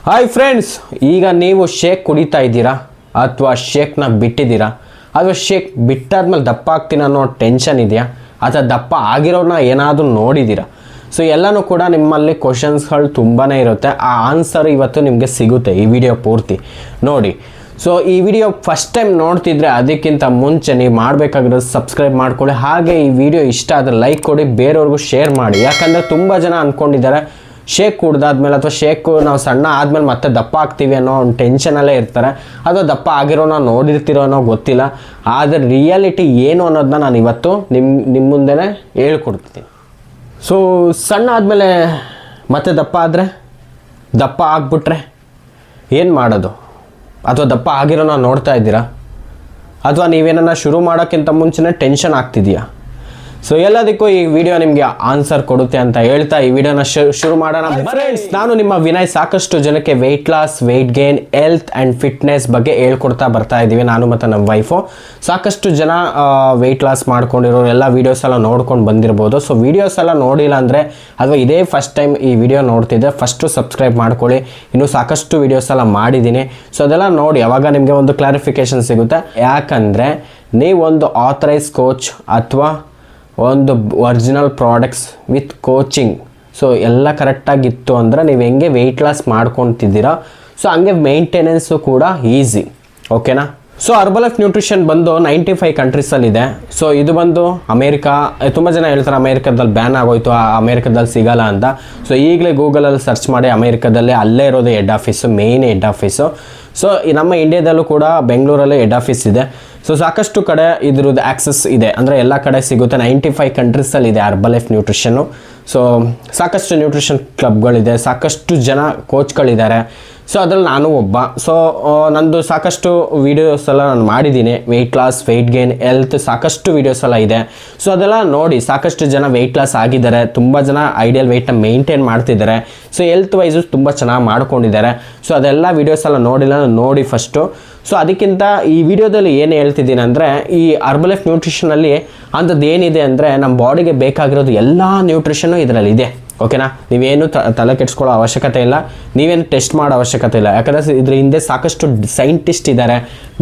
Hi friends, ಈಗ ನೀವು shake ಕುಡಿತಾ ಇದ್ದೀರಾ ಅಥವಾ ಶೇಕ್ನ ಬಿಟ್ಟಿದ್ದೀರಾ ಅಥವಾ ಶೇಕ್ ಬಿಟ್ಟಾದ್ಮೇಲೆ ದಪ್ಪ ಆಗ್ತೀನಿ ಅನ್ನೋ ಟೆನ್ಷನ್ ಇದೆಯಾ ಅಥವಾ ದಪ್ಪ ಆಗಿರೋನ ಏನಾದರೂ ನೋಡಿದ್ದೀರಾ? ಸೊ ಎಲ್ಲನೂ ಕೂಡ ನಿಮ್ಮಲ್ಲಿ ಕ್ವಶನ್ಸ್ಗಳು ತುಂಬಾ ಇರುತ್ತೆ. ಆ ಆನ್ಸರ್ ಇವತ್ತು ನಿಮಗೆ ಸಿಗುತ್ತೆ ಈ ವಿಡಿಯೋ ಪೂರ್ತಿ ನೋಡಿ. ಸೊ ಈ ವಿಡಿಯೋ ಫಸ್ಟ್ ಟೈಮ್ ನೋಡ್ತಿದ್ರೆ ಅದಕ್ಕಿಂತ ಮುಂಚೆ ನೀವು ಮಾಡಬೇಕಾಗಿರೋದು ಸಬ್ಸ್ಕ್ರೈಬ್ ಮಾಡ್ಕೊಳ್ಳಿ. ಹಾಗೆ ಈ ವಿಡಿಯೋ ಇಷ್ಟ ಆದರೆ ಲೈಕ್ ಕೊಡಿ, ಬೇರೆಯವ್ರಿಗೂ ಶೇರ್ ಮಾಡಿ. ಯಾಕಂದರೆ ತುಂಬ ಜನ ಅಂದ್ಕೊಂಡಿದ್ದಾರೆ ಶೇಕ್ ಕುಡ್ದಾದ್ಮೇಲೆ ಅಥವಾ ಶೇಕು ನಾವು ಸಣ್ಣ ಆದಮೇಲೆ ಮತ್ತೆ ದಪ್ಪ ಆಗ್ತೀವಿ ಅನ್ನೋ ಒಂದು ಟೆನ್ಷನಲ್ಲೇ ಇರ್ತಾರೆ. ಅಥವಾ ದಪ್ಪ ಆಗಿರೋ ನಾವು ನೋಡಿರ್ತಿರೋ ಅನ್ನೋ ಗೊತ್ತಿಲ್ಲ. ಆದರೆ ರಿಯಾಲಿಟಿ ಏನು ಅನ್ನೋದನ್ನ ನಾನು ಇವತ್ತು ನಿಮ್ಮ ಮುಂದೆನೇ ಹೇಳ್ಕೊಡ್ತೀನಿ. ಸೊ ಸಣ್ಣ ಆದಮೇಲೆ ಮತ್ತೆ ದಪ್ಪ ಆದರೆ, ದಪ್ಪ ಆಗಿಬಿಟ್ರೆ ಏನು ಮಾಡೋದು? ಅಥವಾ ದಪ್ಪ ಆಗಿರೋನ ನೋಡ್ತಾ ಇದ್ದೀರಾ? ಅಥವಾ ನೀವೇನನ್ನ ಶುರು ಮಾಡೋಕ್ಕಿಂತ ಮುಂಚೆನೇ ಟೆನ್ಷನ್ ಆಗ್ತಿದೆಯಾ? ಸೊ ಎಲ್ಲದಕ್ಕೂ ಈ ವಿಡಿಯೋ ನಿಮಗೆ ಆನ್ಸರ್ ಕೊಡುತ್ತೆ ಅಂತ ಹೇಳ್ತಾ ಈ ವಿಡಿಯೋನ ಶುರು ಮಾಡೋಣ. ಫ್ರೆಂಡ್ಸ್, ನಾನು ನಿಮ್ಮ ವಿನಯ್ ಸಾಕಷ್ಟು ಜನಕ್ಕೆ weight loss, weight gain, health and fitness ಬಗ್ಗೆ ಹೇಳ್ಕೊಡ್ತಾ ಬರ್ತಾ ಇದ್ದೀವಿ. ನಾನು ಮತ್ತು ನಮ್ಮ ವೈಫು ಸಾಕಷ್ಟು ಜನ ವೆಯ್ಟ್ ಲಾಸ್ ಮಾಡ್ಕೊಂಡಿರೋರು ಎಲ್ಲ ವೀಡಿಯೋಸ್ ಎಲ್ಲ ನೋಡ್ಕೊಂಡು ಬಂದಿರ್ಬೋದು. ಸೊ ವೀಡಿಯೋಸ್ ಎಲ್ಲ ನೋಡಿಲ್ಲ ಅಂದರೆ ಅಥವಾ ಇದೇ ಫಸ್ಟ್ ಟೈಮ್ ಈ ವಿಡಿಯೋ ನೋಡ್ತಿದ್ದೆ, ಫಸ್ಟು ಸಬ್ಸ್ಕ್ರೈಬ್ ಮಾಡ್ಕೊಳ್ಳಿ. ಇನ್ನೂ ಸಾಕಷ್ಟು ವೀಡಿಯೋಸ್ ಎಲ್ಲ ಮಾಡಿದ್ದೀನಿ. ಸೊ ಅದೆಲ್ಲ ನೋಡಿ, ಅವಾಗ ನಿಮಗೆ ಒಂದು ಕ್ಲಾರಿಫಿಕೇಷನ್ ಸಿಗುತ್ತೆ. ಯಾಕಂದರೆ ನೀವೊಂದು ಆಥರೈಸ್ ಕೋಚ್ ಅಥವಾ ಒಂದು original products with coaching so ಎಲ್ಲ ಕರೆಕ್ಟಾಗಿತ್ತು ಅಂದರೆ ನೀವು ಹೆಂಗೆ ವೆಯ್ಟ್ ಲಾಸ್ ಮಾಡ್ಕೊತಿದ್ದೀರಾ ಸೊ ಹಂಗೆ ಮೇಂಟೆನೆನ್ಸು ಕೂಡ ಈಸಿ. ಓಕೆನಾ? ಸೊ ಹರ್ಬಲೈಫ್ ನ್ಯೂಟ್ರಿಷನ್ ಬಂದು 95 ಕಂಟ್ರೀಸಲ್ಲಿದೆ. ಸೊ ಇದು ಬಂದು ಅಮೇರಿಕಾ. ತುಂಬ ಜನ ಹೇಳ್ತಾರೆ ಅಮೇರಿಕಾದಲ್ಲಿ ಬ್ಯಾನ್ ಆಗೋಯ್ತು, ಅಮೇರಿಕಾದಲ್ಲಿ ಸಿಗಲ್ಲ ಅಂತ. ಸೊ ಈಗಲೇ ಗೂಗಲಲ್ಲಿ ಸರ್ಚ್ ಮಾಡಿ ಅಮೇರಿಕಾದಲ್ಲೇ ಅಲ್ಲೇ ಇರೋದು head office, main head office. So ನಮ್ಮ ಇಂಡಿಯಾದಲ್ಲೂ ಕೂಡ ಬೆಂಗಳೂರಲ್ಲೇ ಹೆಡ್ ಆಫೀಸ್ ಇದೆ. ಸೊ ಸಾಕಷ್ಟು ಕಡೆ ಇದ್ರದ್ದು ಆ್ಯಕ್ಸಸ್ ಇದೆ, ಅಂದರೆ ಎಲ್ಲ ಕಡೆ ಸಿಗುತ್ತೆ. 95 ಕಂಟ್ರೀಸಲ್ಲಿದೆ ಹರ್ಬಲೈಫ್ ನ್ಯೂಟ್ರಿಷನ್ನು. ಸೊ ಸಾಕಷ್ಟು ನ್ಯೂಟ್ರಿಷನ್ ಕ್ಲಬ್ಗಳಿದೆ, ಸಾಕಷ್ಟು ಜನ ಕೋಚ್ಗಳಿದ್ದಾರೆ. ಸೊ ಅದ್ರಲ್ಲಿ ನಾನು ಒಬ್ಬ. ಸೊ ನಂದು ಸಾಕಷ್ಟು ವೀಡಿಯೋಸ್ ಎಲ್ಲ ನಾನು ಮಾಡಿದ್ದೀನಿ. Weight loss, weight gain, health ಸಾಕಷ್ಟು ವೀಡಿಯೋಸ್ ಎಲ್ಲ ಇದೆ. ಸೊ ಅದೆಲ್ಲ ನೋಡಿ ಸಾಕಷ್ಟು ಜನ ವೆಯ್ಟ್ ಲಾಸ್ ಆಗಿದ್ದಾರೆ, ತುಂಬ ಜನ ಐಡಿಯಲ್ ವೆಯ್ಟ್ನ ಮೇಂಟೈನ್ ಮಾಡ್ತಿದ್ದಾರೆ. ಸೊ ಹೆಲ್ತ್ ವೈಸು ತುಂಬ ಚೆನ್ನಾಗಿ ಮಾಡ್ಕೊಂಡಿದ್ದಾರೆ. ಸೊ ಅದೆಲ್ಲ ವೀಡಿಯೋಸ್ ಎಲ್ಲ ನೋಡಿ ಫಸ್ಟು. ಸೊ ಅದಕ್ಕಿಂತ ಈ ವಿಡಿಯೋದಲ್ಲಿ ಏನು ಹೇಳ್ತಿದ್ದೀನಿ ಅಂದರೆ, ಈ ಹರ್ಬಲೈಫ್ ನ್ಯೂಟ್ರಿಷನಲ್ಲಿ ಅಂಥದ್ದು ಏನಿದೆ ಅಂದರೆ ನಮ್ಮ ಬಾಡಿಗೆ ಬೇಕಾಗಿರೋದು ಎಲ್ಲ ನ್ಯೂಟ್ರಿಷನ್ನು ಇದರಲ್ಲಿ ಇದೆ. ಓಕೆನಾ? ನೀವೇನು ತಲೆ ಕೆಡಿಸ್ಕೊಳ್ಳೋ ಅವಶ್ಯಕತೆ ಇಲ್ಲ, ನೀವೇನು ಟೆಸ್ಟ್ ಮಾಡೋ ಅವಶ್ಯಕತೆ ಇಲ್ಲ. ಯಾಕಂದರೆ ಇದ್ರ ಹಿಂದೆ ಸಾಕಷ್ಟು ಸೈಂಟಿಸ್ಟ್ ಇದ್ದಾರೆ,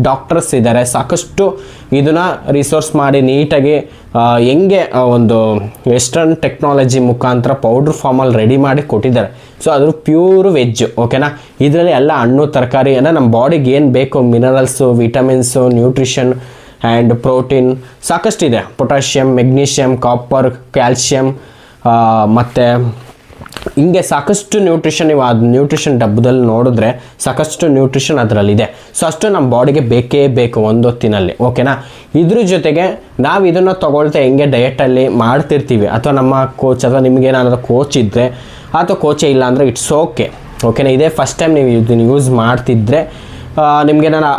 ಡಾಕ್ಟರ್ಸ್ ಇದ್ದಾರೆ, ಸಾಕಷ್ಟು ಇದನ್ನು ರಿಸೋರ್ಸ್ ಮಾಡಿ ನೀಟಾಗಿ ಹೆಂಗೆ ಒಂದು ವೆಸ್ಟರ್ನ್ ಟೆಕ್ನಾಲಜಿ ಮುಖಾಂತರ ಪೌಡ್ರ್ ಫಾರ್ಮಲ್ಲಿ ರೆಡಿ ಮಾಡಿ ಕೊಟ್ಟಿದ್ದಾರೆ. ಸೊ ಅದ್ರ ಪ್ಯೂರ್ ವೆಜ್. ಓಕೆನಾ? ಇದರಲ್ಲಿ ಎಲ್ಲ ಹಣ್ಣು ತರಕಾರಿ ಅಂದರೆ ನಮ್ಮ ಬಾಡಿಗೆ ಏನು ಬೇಕು minerals, vitamins, nutrition and protein ಸಾಕಷ್ಟಿದೆ. ಪೊಟ್ಯಾಷಿಯಮ್, ಮೆಗ್ನೀಷಿಯಮ್, ಕಾಪರ್, ಕ್ಯಾಲ್ಶಿಯಮ್ ಮತ್ತು ಹಿಂಗೆ ಸಾಕಷ್ಟು ನ್ಯೂಟ್ರಿಷನ್. ನೀವು ಅದು ನ್ಯೂಟ್ರಿಷನ್ ಡಬ್ಬದಲ್ಲಿ ನೋಡಿದ್ರೆ ಸಾಕಷ್ಟು ನ್ಯೂಟ್ರಿಷನ್ ಅದರಲ್ಲಿದೆ. ಸೊ ಅಷ್ಟು ನಮ್ಮ ಬಾಡಿಗೆ ಬೇಕೇ ಬೇಕು ಒಂದು ಹೊತ್ತಿನಲ್ಲಿ. ಓಕೆನಾ? ಇದ್ರ ಜೊತೆಗೆ ನಾವು ಇದನ್ನು ತೊಗೊಳ್ತಾ ಹೆಂಗೆ ಡಯಟಲ್ಲಿ ಮಾಡ್ತಿರ್ತೀವಿ, ಅಥವಾ ನಮ್ಮ ಕೋಚ್ ಅಥವಾ ನಿಮಗೇನಾದರೂ ಕೋಚ್ ಇದ್ದರೆ ಅಥವಾ ಕೋಚೇ ಇಲ್ಲ ಅಂದರೆ ಇಟ್ಸ್ ಓಕೆ. ಓಕೆನಾ? ಇದೇ ಫಸ್ಟ್ ಟೈಮ್ ನೀವು ಇದನ್ನು ಯೂಸ್ ಮಾಡ್ತಿದ್ರೆ, ನಿಮಗೆ ನಾನು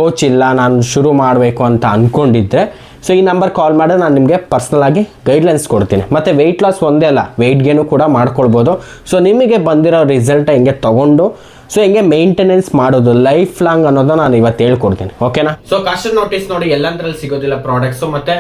ಕೋಚ್ ಇಲ್ಲ, ನಾನು ಶುರು ಮಾಡಬೇಕು ಅಂತ ಅಂದ್ಕೊಂಡಿದ್ದರೆ ಸೊ ಈ ನಂಬರ್ ಕಾಲ್ ಮಾಡಿ ನಾನು ನಿಮಗೆ ಪರ್ಸ್ನಲಾಗಿ ಗೈಡ್ಲೈನ್ಸ್ ಕೊಡ್ತೀನಿ. ಮತ್ತು ವೆಯ್ಟ್ ಲಾಸ್ ಒಂದೇ ಅಲ್ಲ, ವೆಯ್ಟ್ ಗೇನು ಕೂಡ ಮಾಡ್ಕೊಳ್ಬೋದು. ಸೊ ನಿಮಗೆ ಬಂದಿರೋ ರಿಸಲ್ಟ್ ಹೆಂಗೆ ತೊಗೊಂಡು ಸೊ ಹೆಂಗೆ ಮೇಂಟೆನೆನ್ಸ್ ಮಾಡೋದು ಲೈಫ್ ಲಾಂಗ್ ಅನ್ನೋದು ನಾನು ಇವತ್ತು ಹೇಳ್ಕೊಡ್ತೀನಿ. ಓಕೆನಾ? ಸೊ ಕಾಸ್ಟ್ ನೋಟಿಸ್ ನೋಡಿ ಎಲ್ಲಂದ್ರಲ್ಲಿ ಸಿಗೋದಿಲ್ಲ ಪ್ರಾಡಕ್ಟ್ಸು. ಮತ್ತು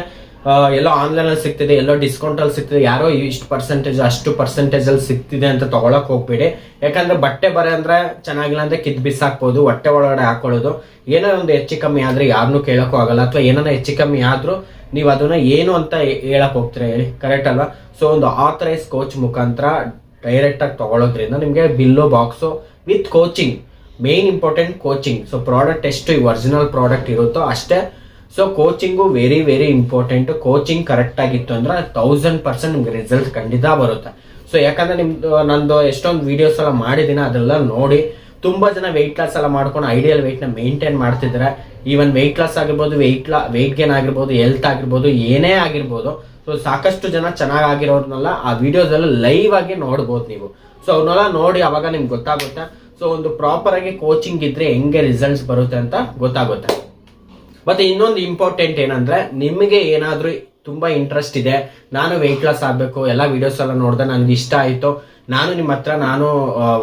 ಎಲ್ಲೋ ಆನ್ಲೈನಲ್ಲಿ ಸಿಗ್ತಿದೆ, ಎಲ್ಲೋ ಡಿಸ್ಕೌಂಟಲ್ಲಿ ಸಿಗ್ತಿದೆ, ಯಾರೋ ಇಷ್ಟು ಪರ್ಸೆಂಟೇಜ್ ಅಷ್ಟು ಪರ್ಸೆಂಟೇಜಲ್ಲಿ ಸಿಗ್ತಿದೆ ಅಂತ ತೊಗೊಳಕ್ಕೆ ಹೋಗ್ಬೇಡಿ. ಯಾಕಂದರೆ ಬಟ್ಟೆ ಬರೆ ಅಂದರೆ ಚೆನ್ನಾಗಿಲ್ಲ ಅಂದರೆ ಕಿತ್ತು ಬಿಸಾಕ್ಬೋದು, ಹೊಟ್ಟೆ ಒಳಗಡೆ ಹಾಕೊಳ್ಳೋದು. ಏನೋ ಒಂದು ಹೆಚ್ಚು ಕಮ್ಮಿ ಆದರೆ ಯಾರನ್ನೂ ಕೇಳೋಕ್ಕೂ ಆಗಲ್ಲ. ಅಥವಾ ಏನಾರ ಹೆಚ್ಚು ಕಮ್ಮಿ ಆದರೂ ನೀವು ಅದನ್ನು ಏನು ಅಂತ ಹೇಳಕ್ಕೆ ಹೋಗ್ತೀರಾ ಹೇಳಿ? ಕರೆಕ್ಟ್ ಅಲ್ವಾ? ಸೊ ಒಂದು ಆಥರೈಸ್ ಕೋಚ್ ಮುಖಾಂತರ ಡೈರೆಕ್ಟಾಗಿ ತೊಗೊಳೋದ್ರಿಂದ ನಿಮಗೆ bill box with coaching, main important coaching. So product ಎಷ್ಟು ಒರಿಜಿನಲ್ ಪ್ರಾಡಕ್ಟ್ ಇರುತ್ತೋ ಅಷ್ಟೇ. So coaching very very important. Coaching correct ಆಗಿತ್ತು ಅಂದ್ರೆ 1000% ನಿಮ್ಗೆ ರಿಸಲ್ಟ್ ಖಂಡಿತ ಬರುತ್ತೆ. ಸೊ ಯಾಕಂದರೆ ನಂದು ಎಷ್ಟೊಂದು ವೀಡಿಯೋಸ್ ಎಲ್ಲ ಮಾಡಿದ್ದೀನಿ, ಅದೆಲ್ಲ ನೋಡಿ ತುಂಬ ಜನ ವೆಯ್ಟ್ ಲಾಸ್ ಎಲ್ಲ ಮಾಡ್ಕೊಂಡು ಐಡಿಯಲ್ ವೆಯ್ಟ್ನ ಮೇಂಟೈನ್ ಮಾಡ್ತಿದ್ದಾರೆ. ಈವನ್ ವೆಯ್ಟ್ ಲಾಸ್ ಆಗಿರ್ಬೋದು, ವೆಯ್ಟ್ ಗೇನ್ ಆಗಿರ್ಬೋದು, ಹೆಲ್ತ್ ಆಗಿರ್ಬೋದು, ಏನೇ ಆಗಿರ್ಬೋದು. ಸೊ ಸಾಕಷ್ಟು ಜನ ಚೆನ್ನಾಗಿರೋರ್ನೆಲ್ಲ ಆ ವಿಡಿಯೋಸಲ್ಲಿ ಲೈವ್ ಆಗಿ ನೋಡ್ಬೋದು ನೀವು. ಸೊ ಅವನ್ನೆಲ್ಲ ನೋಡಿ ಅವಾಗ ನಿಮ್ಗೆ ಗೊತ್ತಾಗುತ್ತೆ. ಸೊ ಒಂದು ಪ್ರಾಪರ್ ಆಗಿ ಕೋಚಿಂಗ್ ಇದ್ರೆ ಹೆಂಗೆ ರಿಸಲ್ಟ್ಸ್ ಬರುತ್ತೆ ಅಂತ ಗೊತ್ತಾಗುತ್ತೆ. ಮತ್ತೆ ಇನ್ನೊಂದು ಇಂಪಾರ್ಟೆಂಟ್ ಏನಂದ್ರೆ, ನಿಮಗೆ ಏನಾದರೂ ತುಂಬ ಇಂಟ್ರೆಸ್ಟ್ ಇದೆ, ನಾನು ವೆಯ್ಟ್ ಲಾಸ್ ಆಗಬೇಕು, ಎಲ್ಲ ವೀಡಿಯೋಸ್ ಎಲ್ಲ ನೋಡಿದೆ, ನನಗೆ ಇಷ್ಟ ಆಯಿತು, ನಾನು ನಿಮ್ಮ ಹತ್ರ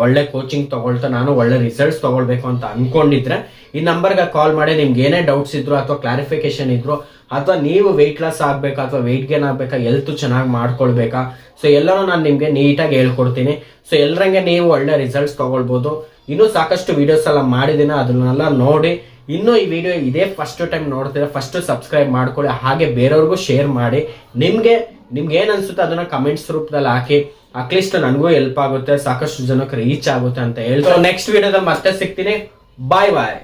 ಒಳ್ಳೆ ಕೋಚಿಂಗ್ ತಗೊಳ್ತಾ ನಾನು ಒಳ್ಳೆ ರಿಸಲ್ಟ್ಸ್ ತಗೊಳ್ಬೇಕು ಅಂತ ಅನ್ಕೊಂಡಿದ್ರೆ ಈ ನಂಬರ್ಗೆ ಕಾಲ್ ಮಾಡಿ ನಿಮ್ಗೆ ಏನೇ ಡೌಟ್ಸ್ ಇದ್ರು ಅಥವಾ ಕ್ಲಾರಿಫಿಕೇಶನ್ ಇದ್ರು ಅಥವಾ ನೀವು ವೆಯ್ಟ್ ಲಾಸ್ ಆಗಬೇಕಾ ಅಥವಾ ವೆಯ್ಟ್ ಗೇನ್ ಆಗಬೇಕಾ, ಹೆಲ್ತ್ ಚೆನ್ನಾಗಿ ಮಾಡ್ಕೊಳ್ಬೇಕಾ, ಸೊ ಎಲ್ಲನೂ ನಾನು ನಿಮಗೆ ನೀಟಾಗಿ ಹೇಳ್ಕೊಡ್ತೀನಿ. ಸೊ ಎಲ್ಲರಂಗೆ ನೀವು ಒಳ್ಳೆ ರಿಸಲ್ಟ್ಸ್ ತಗೊಳ್ಬೋದು. ಇನ್ನೂ ಸಾಕಷ್ಟು ವಿಡಿಯೋಸ್ ಎಲ್ಲ ಮಾಡಿದ್ದೀನಿ, ಅದನ್ನೆಲ್ಲ ನೋಡಿ. ಇನ್ನೂ ಈ ವಿಡಿಯೋ ಇದೇ ಫಸ್ಟ್ ಟೈಮ್ ನೋಡ್ತೀರಾ, ಫಸ್ಟ್ ಸಬ್ಸ್ಕ್ರೈಬ್ ಮಾಡ್ಕೊಳ್ಳಿ, ಹಾಗೆ ಬೇರೆಯವ್ರಿಗೂ ಶೇರ್ ಮಾಡಿ. ನಿಮ್ಗೆ ಏನ್ ಅನ್ಸುತ್ತೆ ಅದನ್ನ ಕಮೆಂಟ್ಸ್ ರೂಪದಲ್ಲಿ ಹಾಕಿ. ಅಟ್ಲೀಸ್ಟ್ ನನಗೂ ಹೆಲ್ಪ್ ಆಗುತ್ತೆ, ಸಾಕಷ್ಟು ಜನಕ್ಕೆ ರೀಚ್ ಆಗುತ್ತೆ ಅಂತ ಹೇಳ್ತಾರೆ. ನೆಕ್ಸ್ಟ್ ವಿಡಿಯೋದಲ್ಲಿ ಮತ್ತೆ ಸಿಗ್ತೀನಿ. ಬಾಯ್ ಬಾಯ್.